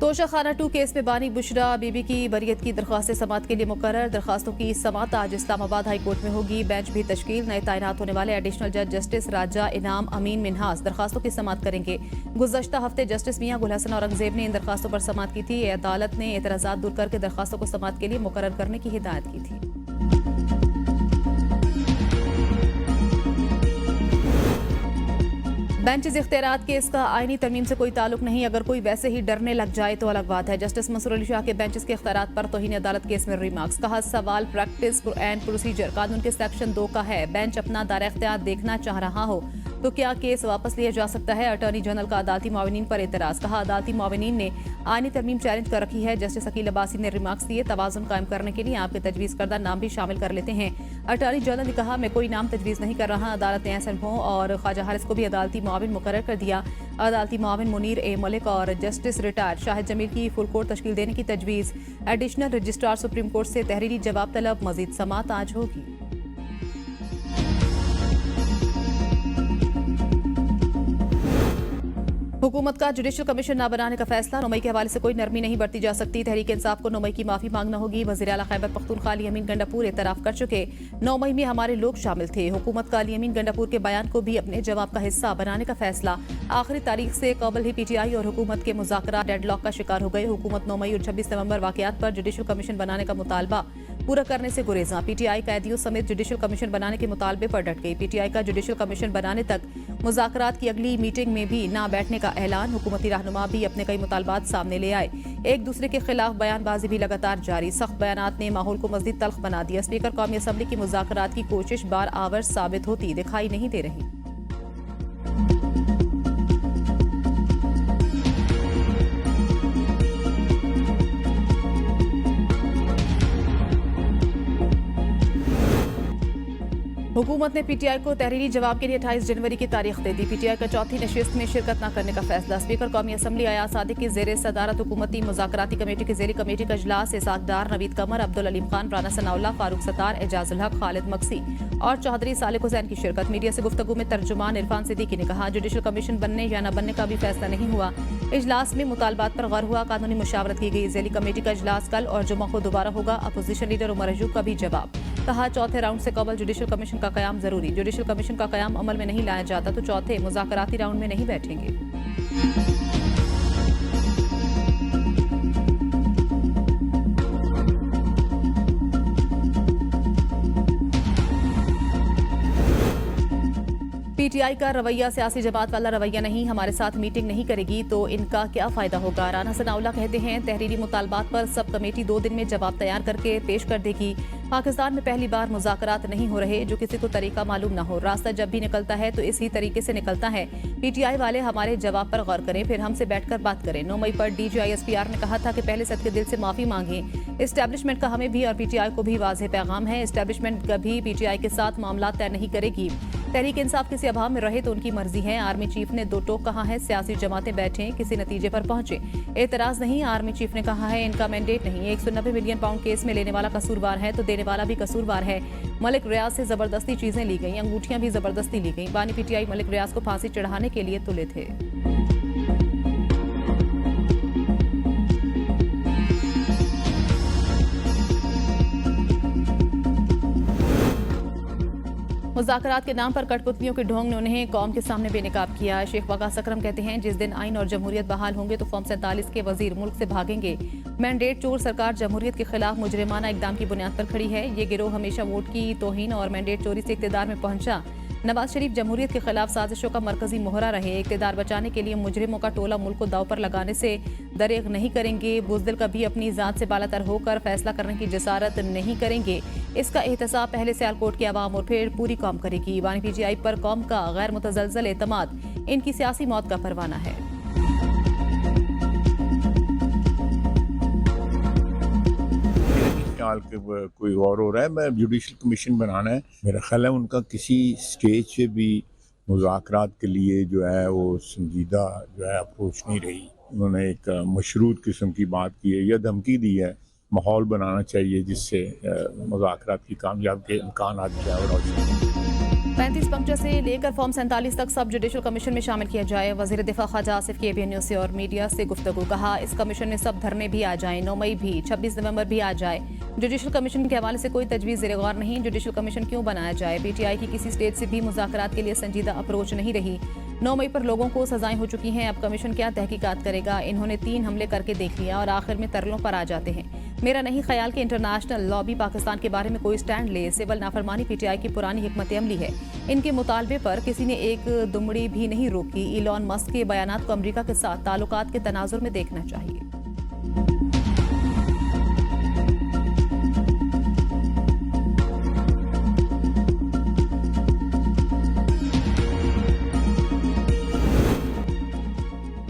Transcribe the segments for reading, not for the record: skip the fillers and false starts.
Toshakhana 2 case में बानी बुशरा बीबी की बरियत की दरख्वास्त समात के लिए मुकर्रर। दरखास्तों की समात आज इस्लामाबाद हाई कोर्ट में होगी। बेंच भी तश्कील। नए तैनात होने वाले एडिशनल जज जस्टिस राजा इनाम अमीन मिन्हास दरखास्तों की समात करेंगे। गुज़श्ता हफ्ते जस्टिस मियां गुल हसन औरंगजेब ने इन दरखास्तों पर समात की थी। अदालत ने एतराज़ात दूर करके दरखास्तों को समात के लिए मुकर्रर करने की हिदायत की थी। बेंचेस इख्तियारात केस का आईनी तरमीम से कोई ताल्लुक नहीं। अगर कोई वैसे ही डरने लग जाए तो अलग बात है। जस्टिस मंसूर अली शाह के बेंचेस के इख्तियारात पर तौहीन अदालत केस में रिमार्क्स। कहा, सवाल प्रैक्टिस एंड प्रोसीजर कानून के सेक्शन 2 का है। बेंच अपना दायरा इख्तियार देखना चाह रहा हो तो क्या केस वापस लिया जा सकता है। अटॉर्नी जनरल का अदालती मुआविनीन पर एतराज। कहा, अदालती मुआविनीन ने आईनी तरमीम चैलेंज कर रखी है। जस्टिस अकील अब्बासी ने रिमार्क्स दिए। तवाज़ुन कायम करने के लिए आपके तजवीज़ करदा नाम भी शामिल कर लेते हैं। अटॉर्नी जनरल ने कहा, मैं कोई नाम तजवीज़ नहीं कर रहा। अदालत ने एहसन हो और ख्वाजा हारिस को भी अदालती मुआविन मुकर्रर कर दिया। अदालती मुआविन मुनीर ए मलिक और जस्टिस रिटायर्ड शाहिद जमील की फुल कोर्ट तश्कील देने की तजवीज़। एडिशनल रजिस्ट्रार सुप्रीम कोर्ट से तहरीरी जवाब तलब। मजीद समात आज होगी। हुकूमत का जुडिशल कमीशन न बनाने का फैसला। 9 मई के हवाले से कोई नरमी नहीं बरती जा सकती। तहरीक इंसाफ को 9 मई की माफी मांगना होगी। वज़ीर आला खैबर पख्तूनख्वा अली अमीन गंडापुर एतराफ़ कर चुके। 9 मई में हमारे लोग शामिल थे। हुकूमत का अली अमीन गंडापुर के बयान को भी अपने जवाब का हिस्सा बनाने का फैसला। आखिरी तारीख से कबल ही PTI और हुकूमत के मुज़ाकरात डेडलॉक का शिकार हो गए। हुकूमत 9 मई और 26 नवंबर वाक़यात पर जुडिशल कमीशन बनाने का मुतालबा पूरा करने से गुरेजा। PTI कैदियों समेत जुडिशल कमीशन बनाने के मुतालबे पर डट गई। PTI का जुडिशल कमीशन बनाने तक मुज़ाकरात की अगली मीटिंग में भी ना बैठने का ऐलान। हुकूमती रहनुमा भी अपने कई मुतालबात सामने ले आए। एक दूसरे के खिलाफ बयानबाजी भी लगातार जारी। सख्त बयानात ने माहौल को मज़ीद तल्ख बना दिया। स्पीकर कौमी असम्बली की मुज़ाकरात की कोशिश बार आवर साबित होती दिखाई नहीं दे रही। हुकूमत ने PTI को तहरीरी जवाब के लिए 28 जनवरी की तारीख दे दी। PTI का चौथी नशिस्त में शिरकत न करने का फैसला। स्पीकर कौमी असम्बली अयाज सादिक की जेर सदारत हुकूमती मुज़ाकराती कमेटी की ज़ेली कमेटी का इजलास। इसाकदार नवीद कमर, अब्दुल अलीम खान, राना सनाउल्लाह, फारूक सत्तार, एजाजुल हक, खालिद मक्सी और चौधरी सालिक हुसैन की शिरकत। मीडिया से गुफ्तगू में तर्जुमान इरफान सिद्दीकी ने कहा, जुडिशल कमीशन बनने या न बनने का भी फैसला नहीं हुआ। इजलास में मुतालबात पर गौर हुआ। कानूनी मुशावरत की गई। ज़ेली कमेटी का इजलास कल और जुम्मा को दोबारा होगा। अपोजिशन लीडर उमर अयूब का भी जवाब। कहा, चौथे राउंड से कबल जुडिशल कमीशन का कयाम जरूरी। जुडिशल कमीशन का कयाम अमल में नहीं लाया जाता तो चौथे मुज़ाकराती राउंड में नहीं बैठेंगे। PTI का रवैया सियासी जमात वाला रवैया नहीं। हमारे साथ मीटिंग नहीं करेगी तो इनका क्या फायदा होगा। राना सनाउल्लाह कहते हैं, तहरीरी मुतालबात पर सब कमेटी 2 दिन में जवाब तैयार करके पेश कर देगी। पाकिस्तान में पहली बार मुज़ाकरात नहीं हो रहे जो किसी को तरीका मालूम ना हो। रास्ता जब भी निकलता है तो इसी तरीके से निकलता है। PTI वाले हमारे जवाब पर गौर करें, फिर हमसे बैठकर बात करें। 9 मई पर DG ISPR ने कहा था कि पहले सद के दिल से माफी मांगें। एस्टेब्लिशमेंट का हमें भी और PTI को भी वाज़ेह पैगाम है। एस्टेब्लिशमेंट कभी PTI के साथ मामला तय नहीं करेगी। तहरीक इंसाफ किसी अभाव में रहे तो उनकी मर्जी है। आर्मी चीफ ने 2 टोक कहा है, सियासी जमातें बैठें, किसी नतीजे पर पहुंचे। एतराज नहीं। आर्मी चीफ ने कहा है, इनका मैंडेट नहीं। 190 मिलियन पाउंड केस में लेने वाला कसूरवार है तो देने वाला भी कसूरवार है। मलिक रियाज से जबरदस्ती चीजें ली गई, अंगूठियां भी जबरदस्ती ली गई। बानी PTI मलिक रियाज को फांसी चढ़ाने के लिए तुले थे। मुज़ाकरात के नाम पर कठपुतलियों के ढोंग ने उन्हें कौम के सामने बेनकाब किया। शेख वकास अकरम कहते हैं, जिस दिन आइन और जमहूरियत बहाल होंगे तो फॉर्म 47 के वजीर मुल्क से भागेंगे। मैंडेट चोर सरकार जमहूरियत के खिलाफ मुजरिमाना इकदाम की बुनियाद पर खड़ी है। ये गिरोह हमेशा वोट की तौहीन और मैंडेट चोरी से इक़्तिदार में पहुंचा। नवाज शरीफ जमहूरियत के खिलाफ साजिशों का मरकजी मोहरा रहे। इक़्तिदार बचाने के लिए मुजरिमों का टोला मुल्क को दाव पर लगाने से दरेग नहीं करेंगे। बुज़दिल कभी अपनी ज़ात से बालातर होकर फैसला करने की जसारत नहीं करेंगे। इसका एहतसाब पहले सियालकोट की आवाम और फिर पूरी कौम करेगी। बानी PTI पर कौम का गैर मुतज़लज़ल एतमाद इनकी सियासी मौत का परवाना है। के कोई और हो रहा है। मैं जुडिशल कमीशन बनाना है। मेरा ख्याल है उनका किसी स्टेज से भी मुज़ाकरात के लिए जो है वो संजीदा जो है अप्रोच नहीं रही। उन्होंने एक मशरूत किस्म की बात की है या धमकी दी है। माहौल बनाना चाहिए जिससे मुज़ाकरात की कामयाबी के इम्कान आ जाए। 35 पुलिस पंक्चर से लेकर फॉर्म 47 तक सब जुडिशल कमीशन में शामिल किया जाए। वजीर दिफा ख्वाजा आसिफ की ABN न्यूज से और मीडिया से गुफ्तगू। कहा, इस कमीशन में सब धरने भी आ जाएं, 9 मई भी, 26 नवंबर भी आ जाए। जुडिशल कमीशन के हवाले से कोई तजवीज़ ज़ेर गौर नहीं। जुडिशल कमीशन क्यों बनाया जाए? PTI की किसी स्टेट से भी मुज़ाकरात के लिए संजीदा अप्रोच नहीं रही। 9 मई पर लोगों को सजाएं हो चुकी हैं। अब कमीशन क्या तहकीकात करेगा? इन्होंने 3 हमले करके देख लिया और आखिर में तरलों पर आ जाते हैं। मेरा नहीं ख्याल कि इंटरनेशनल लॉबी पाकिस्तान के बारे में कोई स्टैंड ले। सिविल नाफरमानी PTI की पुरानी हिकमत अमली है। इनके मुतालबे पर किसी ने एक दुमड़ी भी नहीं रोकी। इलॉन मस्क के बयानात को अमरीका के साथ ताल्लुकात के तनाजुर में देखना चाहिए।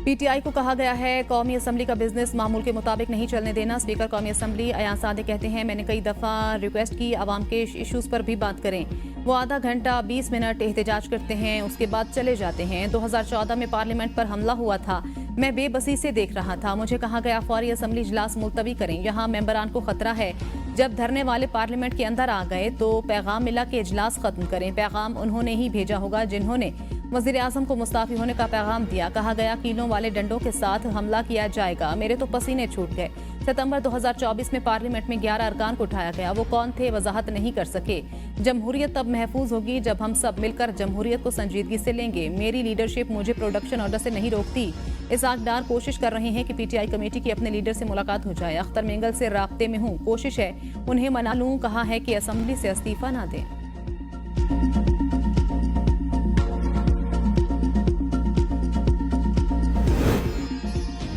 PTI को कहा गया है कौमी असम्बली का बिजनेस मामूल के मुताबिक नहीं चलने देना। स्पीकर कौमी असम्बली अयान सादिक कहते हैं, मैंने कई दफ़ा रिक्वेस्ट की आवाम के इशूज़ पर भी बात करें। वो आधा घंटा 20 मिनट एहतजाज करते हैं, उसके बाद चले जाते हैं। 2014 में पार्लियामेंट पर हमला हुआ था, मैं बेबसी से देख रहा था। मुझे कहा गया फौरी असम्बली इजलास मुलतवी करें, यहाँ मेंबरान को खतरा है। जब धरने वाले पार्लियामेंट के अंदर आ गए तो पैगाम मिला कि इजलास खत्म करें। पैगाम उन्होंने ही भेजा होगा जिन्होंने वज़ीर आज़म को मुस्ताफ़ी होने का पैगाम दिया। कहा गया कीलों वाले डंडों के साथ हमला किया जाएगा। मेरे तो पसीने छूट गए। सितंबर 2024 में पार्लियामेंट में 11 अरकान को उठाया गया। वो कौन थे? वजाहत नहीं कर सके। जमहूरियत तब महफूज होगी जब हम सब मिलकर जमहूरियत को संजीदगी से लेंगे। मेरी लीडरशिप मुझे प्रोडक्शन ऑर्डर से नहीं रोकती। इसाक डार कोशिश कर रहे हैं कि PTI कमेटी की अपने लीडर से मुलाकात हो जाए। अख्तर मेंगल से राब्ते में हूँ, कोशिश है उन्हें मना लूँ। कहा है कि असम्बली से इस्तीफा ना दें।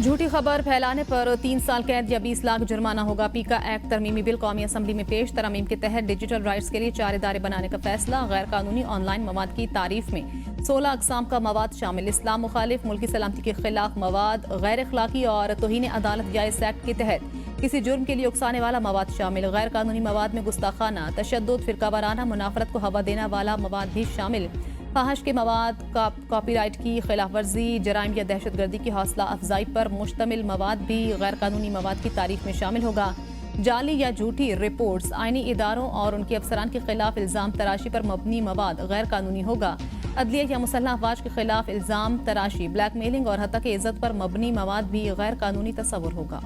झूठी खबर फैलाने पर 3 साल कैद या 20 लाख जुर्माना होगा। पीका एक्ट तरमीमी बिल कौमी असम्बली में पेश। तरमीम के तहत डिजिटल राइट्स के लिए 4 इदारे बनाने का फैसला। गैर कानूनी ऑनलाइन मवाद की तारीफ में 16 अकसाम का मवाद शामिल। इस्लाम मुखालिफ, मुल्की सलामती के खिलाफ मवाद, गैर अखलाकी और तौहीन अदालत या इस एक्ट के तहत किसी जुर्म के लिए उकसाने वाला मवाद शामिल। गैर कानूनी मवाद में गुस्ताखाना, तशद्दुद, फिरकावाराना मुनाफरत को हवा देने वाला मवाद भी शामिल। फाहश के मवाद, कॉपीराइट की खिलाफ वर्जी, जराइम या दहशतगर्दी की हौसला अफजाई पर मुश्तमिल मवाद भी गैर कानूनी मवाद की तारीफ में शामिल होगा। जाली या झूठी रिपोर्ट्स, आईनी इदारों और उनके अफसरान के खिलाफ इल्जाम तराशी पर मबनी मवाद गैर कानूनी होगा। अदलिया या मुसल्लह अफवाज के खिलाफ इल्जाम तराशी, ब्लैकमेलिंग और हत्या की इज्जत पर मबनी मवाद भी गैर कानूनी तस्वुर होगा।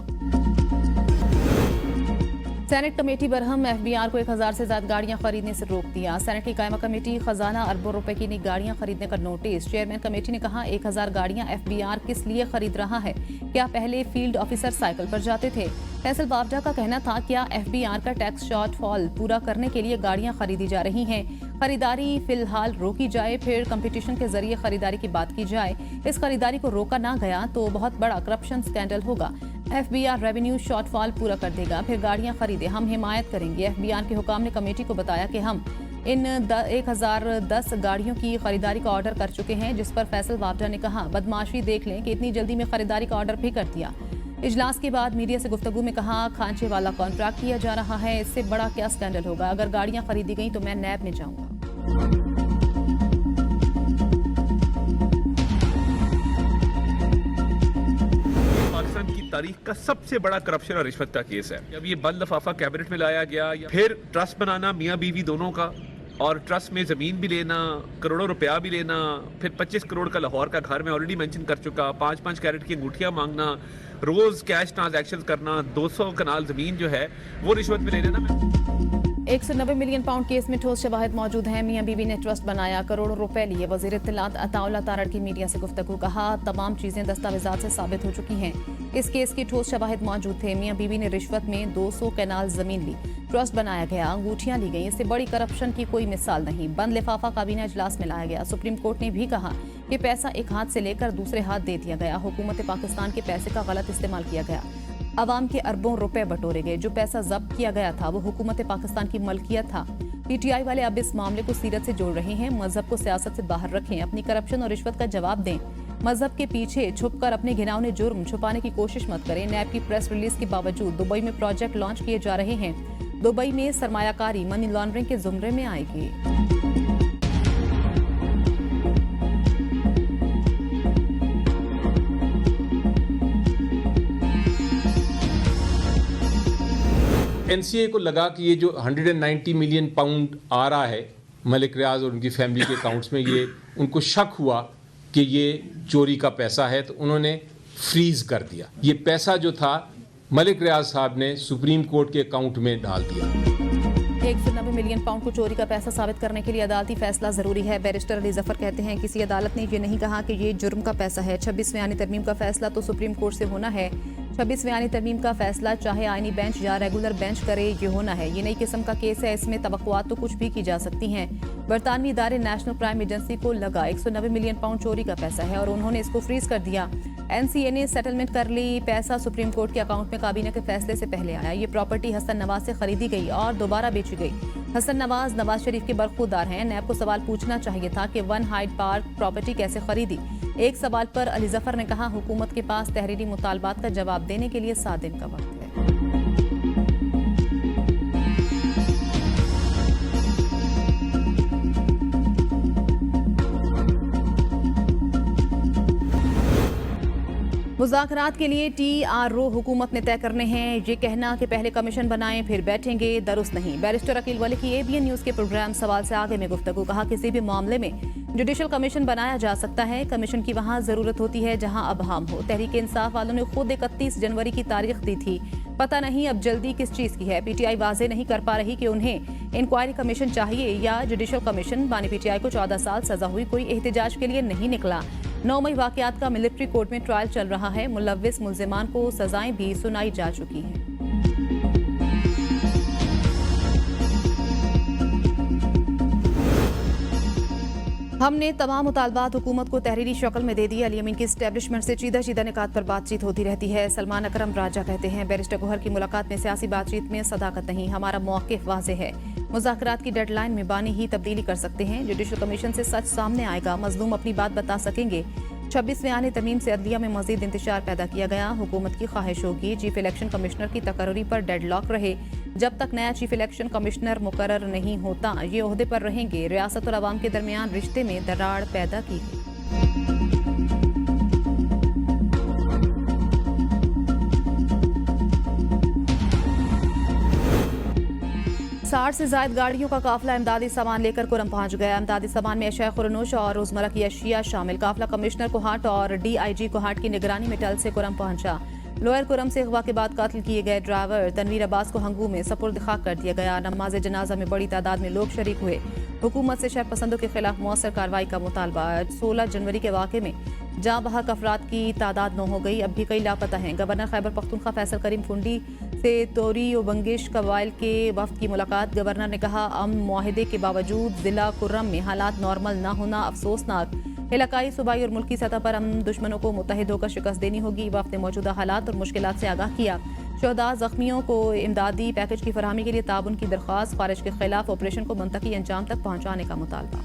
सेनेट कमेटी बरहम, FBR को 1000 से ज्यादा गाड़ियां खरीदने से रोक दिया। सेनेट की कायमा कमेटी खजाना अरबों रुपए की गाड़ियां खरीदने का नोटिस। चेयरमैन कमेटी ने कहा, 1000 गाड़ियां FBR किस लिए खरीद रहा है? क्या पहले फील्ड ऑफिसर साइकिल पर जाते थे? फैसल बावजा का कहना था, क्या FBR का टैक्स शॉर्टफॉल पूरा करने के लिए गाड़ियां खरीदी जा रही हैं? खरीदारी फिलहाल रोकी जाए, फिर कंपटीशन के जरिए खरीदारी की बात की जाए। इस खरीदारी को रोका ना गया तो बहुत बड़ा करप्शन स्कैंडल होगा। FBR रेवेन्यू शॉर्टफॉल पूरा कर देगा, फिर गाड़ियां खरीदे, हम हिमायत करेंगे। FBR के हुकाम ने कमेटी को बताया कि हम इन 1010 गाड़ियों की खरीदारी का ऑर्डर कर चुके हैं, जिस पर फैसल बावजा ने कहा, बदमाशी देख लें कि इतनी जल्दी में खरीदारी का ऑर्डर भी कर दिया। इजलास के बाद मीडिया से गुफ्तगू में कहा, खांचे वाला कॉन्ट्रैक्ट किया जा रहा है, इससे बड़ा क्या स्कैंडल होगा? अगर गाड़ियां खरीदी गई तो मैं नैब में जाऊंगा। पाकिस्तान की तारीख का सबसे बड़ा करप्शन और रिश्वत का केस है। जब ये बंद लिफाफा कैबिनेट में लाया गया, फिर ट्रस्ट बनाना मियाँ बीवी दोनों का, और ट्रस्ट में ज़मीन भी लेना, करोड़ों रुपया भी लेना, फिर 25 करोड़ का लाहौर का घर में ऑलरेडी मेंशन कर चुका, 5-5 कैरेट की अंगूठियाँ मांगना, रोज़ कैश ट्रांजैक्शन करना, 200 कनाल ज़मीन जो है वो रिश्वत में ले लेना। 190 मिलियन पाउंड केस में ठोस शवाहिद मौजूद हैं। मियां बीवी ने ट्रस्ट बनाया, करोड़ों रुपए लिए। वजीर इत्तलात अताउल्लाह तारड़ की मीडिया से गुफ्तगू। कहा, तमाम चीजें दस्तावेजात से साबित हो चुकी हैं। इस केस के ठोस शवाहिद मौजूद थे। मियां बीवी ने रिश्वत में 200 कैनाल जमीन ली, ट्रस्ट बनाया गया, अंगूठियां ली गई। इससे बड़ी करप्शन की कोई मिसाल नहीं। बंद लिफाफा काबीना इजलास में लाया गया। सुप्रीम कोर्ट ने भी कहा कि पैसा एक हाथ से लेकर दूसरे हाथ दे दिया गया। हुकूमत पाकिस्तान के पैसे का गलत इस्तेमाल किया गया। अवाम के अरबों रुपए बटोरे गए। जो पैसा जब्त किया गया था वो हुकूमत पाकिस्तान की मलकियत था। PTI वाले अब इस मामले को सीरत से जोड़ रहे हैं। मजहब को सियासत से बाहर रखें, अपनी करप्शन और रिश्वत का जवाब दें। मजहब के पीछे छुपकर अपने घिनौने जुर्म छुपाने की कोशिश मत करें। नैब की प्रेस रिलीज के बावजूद दुबई में प्रोजेक्ट लॉन्च किए जा रहे हैं। दुबई में सरमायाकारी मनी लॉन्ड्रिंग के जुमरे में आएगी। NCA को लगा कि ये जो 190 मिलियन पाउंड आ रहा है मलिक रियाज और उनकी फैमिली के अकाउंट्स में ये उनको शक हुआ कि ये चोरी का पैसा है, तो उन्होंने फ्रीज कर दिया। ये पैसा जो था मलिक रियाज साहब ने सुप्रीम कोर्ट के अकाउंट में डाल दिया। 190 मिलियन पाउंड को चोरी का पैसा साबित करने के लिए अदालती फैसला जरूरी है। बैरिस्टर अली जफर कहते हैं किसी अदालत ने ये नहीं कहा कि ये जुर्म का पैसा है। 26वें आईनी तरमीम का फैसला तो सुप्रीम कोर्ट से होना है। 26वें आईनी तरमीम का फैसला चाहे आईनी बेंच या रेगुलर बेंच करे, ये होना है। ये नई किस्म का केस है, इसमें तवक्कुआत तो कुछ भी की जा सकती हैं। बरतानवी इदारे नेशनल क्राइम एजेंसी को लगा 190 मिलियन पाउंड चोरी का पैसा है और उन्होंने इसको फ्रीज कर दिया। एनसीए ने सेटलमेंट कर ली। पैसा सुप्रीम कोर्ट के अकाउंट में काबीना के फैसले से पहले आया। ये प्रॉपर्टी हसन नवाज से खरीदी गई और दोबारा बेची गई। हसन नवाज शरीफ के बरखुरदार हैं। नैब को सवाल पूछना चाहिए था कि वन हाइड पार्क प्रॉपर्टी कैसे खरीदी। एक सवाल पर अली जफर ने कहा हुकूमत के पास तहरीरी मुतालबात का जवाब देने के लिए 7 दिन का वक्त है। मुज़ाकरात के लिए TRO हुकूमत ने तय करने हैं। ये कहना कि पहले कमीशन बनाएं फिर बैठेंगे दुरुस्त नहीं। बैरिस्टर अकील वली की ABN न्यूज़ के प्रोग्राम सवाल से आगे में गुफ्तगू। कहा किसी भी मामले में जुडिशल कमीशन बनाया जा सकता है। कमीशन की वहाँ ज़रूरत होती है जहाँ अबहम हो। तहरीक इंसाफ वालों ने खुद 31 जनवरी की तारीख दी थी। पता नहीं अब जल्दी किस चीज़ की है। PTI वाजे नहीं कर पा रही कि उन्हें इंक्वायरी कमीशन चाहिए या जुडिशल कमीशन। बानी PTI को 14 साल सजा हुई, कोई एहतजाज के लिए नहीं निकला। 9 मई वाकयात का मिलिट्री कोर्ट में ट्रायल चल रहा है। मुलव्विस मुल्जिमान को सजाएं भी सुनाई जा चुकी हैं। हमने तमाम मुतालबात हुकूमत को तहरीरी शक्ल में दे दी। अली अमीन की एस्टेब्लिशमेंट से चीदा निकात पर बातचीत होती रहती है। सलमान अकरम राजा कहते हैं बैरिस्टर गोहर की मुलाकात में सियासी बातचीत में सदाकत नहीं। हमारा मौक़िफ़ वाज़ेह है। मुज़ाकरात की डेडलाइन में बानी ही तब्दीली कर सकते हैं। जुडिशल कमीशन से सच सामने आएगा, मजलूम अपनी बात बता सकेंगे। 26वें आने तरमीम से अदलिया में मजीद इंतशार पैदा किया गया। हुकूमत की ख्वाहिश होगी चीफ इलेक्शन कमिश्नर की तकर्री पर डेडलॉक रहे। जब तक नया चीफ इलेक्शन कमिश्नर मुकर्रर नहीं होता ये ओहदे पर रहेंगे। रियासत और अवाम के दरमियान रिश्ते में दरार पैदा की गई। 60 से ज्यादा गाड़ियों का काफिला इमदादी सामान लेकर कुरम पहुंच गया। इमदादी सामान में अशिया खुरनोश और रोजमर्रा की अशिया शामिल। काफिला कमिश्नर कोहाट और DIG कोहाट की निगरानी में टल से कुरम पहुंचा। लोअर कुरम से अगवा के बाद कातिल किए गए ड्राइवर तनवीर अब्बास को हंगू में सपुर्द खाक कर दिया गया। नमाज जनाजा में बड़ी तादाद में लोग शरीक हुए। हुकूमत से शरपसंदों के खिलाफ मौसर कार्रवाई का मुतालबा। 16 जनवरी के वाक़े में जहाँ बहक अफराद की तादाद 9 हो गई। अब भी कई लापता हैं। गवर्नर खैबर पख्तूनख्वा फैसल करीम फुंडी से तोरी व बंगिश कबाइल के वफ्द की मुलाकात। गवर्नर ने कहा अमन मुआहदे के बावजूद जिला कुर्रम में हालात नॉर्मल न होना अफसोसनाक। इलाकाई सूबाई और मुल्की सतह पर अमन दुश्मनों को मुत्तहिद होकर शिकस्त देनी होगी। वफ्द ने मौजूदा हालात और मुश्किलात से आगाह किया। शहदा जख्मियों को इमदादी पैकेज की फरहमी के लिए ताउन की दरख्वास्त। खारिज के खिलाफ ऑपरेशन को मुंतकी अंजाम तक पहुँचाने का मुतालबा।